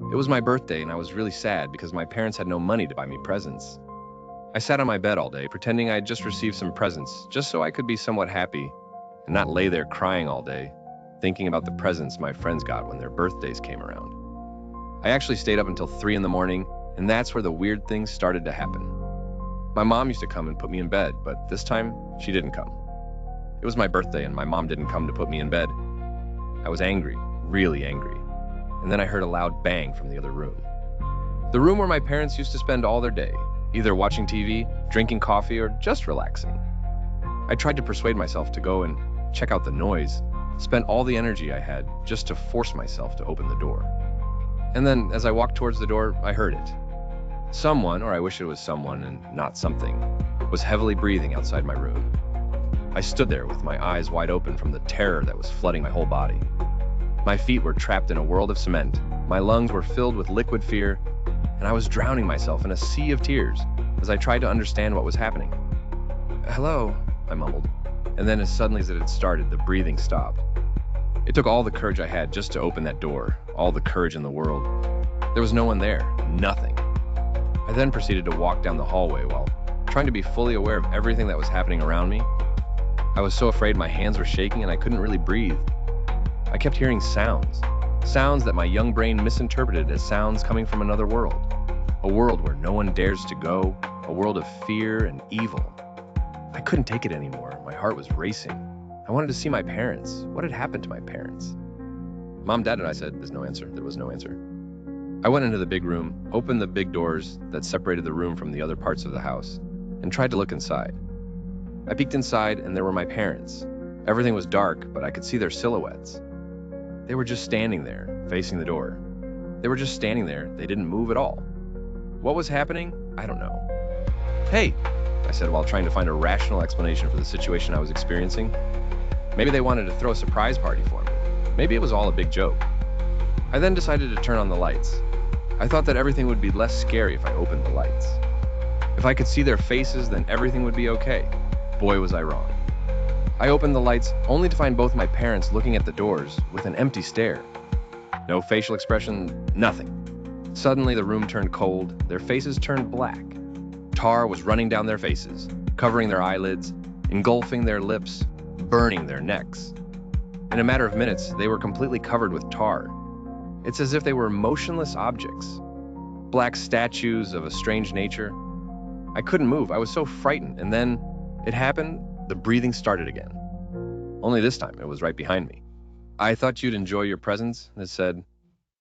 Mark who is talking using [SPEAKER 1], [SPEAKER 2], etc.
[SPEAKER 1] It was my birthday, and I was really sad because my parents had no money to buy me presents. I sat on my bed all day, pretending I had just received some presents, just so I could be somewhat happy and not lay there crying all day, thinking about the presents my friends got when their birthdays came around. I actually stayed up until 3 in the morning, and that's where the weird things started to happen. My mom used to come and put me in bed, but this time, she didn't come. It was my birthday, and my mom didn't come to put me in bed. I was angry, really angry, and then I heard a loud bang from the other room. The room where my parents used to spend all their day, either watching TV, drinking coffee, or just relaxing. I tried to persuade myself to go and check out the noise, spent all the energy I had just to force myself to open the door. And then, as I walked towards the door, I heard it. Someone, or I wish it was someone and not something, was heavily breathing outside my room. I stood there with my eyes wide open from the terror that was flooding my whole body. My feet were trapped in a world of cement, my lungs were filled with liquid fear, and I was drowning myself in a sea of tears as I tried to understand what was happening. "Hello," I mumbled, and then as suddenly as it had started, the breathing stopped. It took all the courage I had just to open that door, all the courage in the world. There was no one there, nothing. I then proceeded to walk down the hallway while trying to be fully aware of everything that was happening around me. I was so afraid my hands were shaking and I couldn't really breathe. I kept hearing sounds that my young brain misinterpreted as sounds coming from another world. A world where no one dares to go, a world of fear and evil. I couldn't take it anymore. My heart was racing. I wanted to see my parents. What had happened to my parents? "Mom, Dad," and I said. There's no answer. There was no answer. I went into the big room, opened the big doors that separated the room from the other parts of the house, and tried to look inside. I peeked inside, and there were my parents. Everything was dark, but I could see their silhouettes. They were just standing there, facing the door. They were just standing there. They didn't move at all. What was happening? I don't know. "Hey," I said while trying to find a rational explanation for the situation I was experiencing. Maybe they wanted to throw a surprise party for me. Maybe it was all a big joke. I then decided to turn on the lights. I thought that everything would be less scary if I opened the lights. If I could see their faces, then everything would be okay. Boy, was I wrong. I opened the lights only to find both my parents looking at the doors with an empty stare. No facial expression, nothing. Suddenly the room turned cold, their faces turned black. Tar was running down their faces, covering their eyelids, engulfing their lips, burning their necks. In a matter of minutes, they were completely covered with tar. It's as if they were motionless objects, black statues of a strange nature. I couldn't move, I was so frightened, and then it happened, the breathing started again. Only this time, it was right behind me. "I thought you'd enjoy your presents," it said,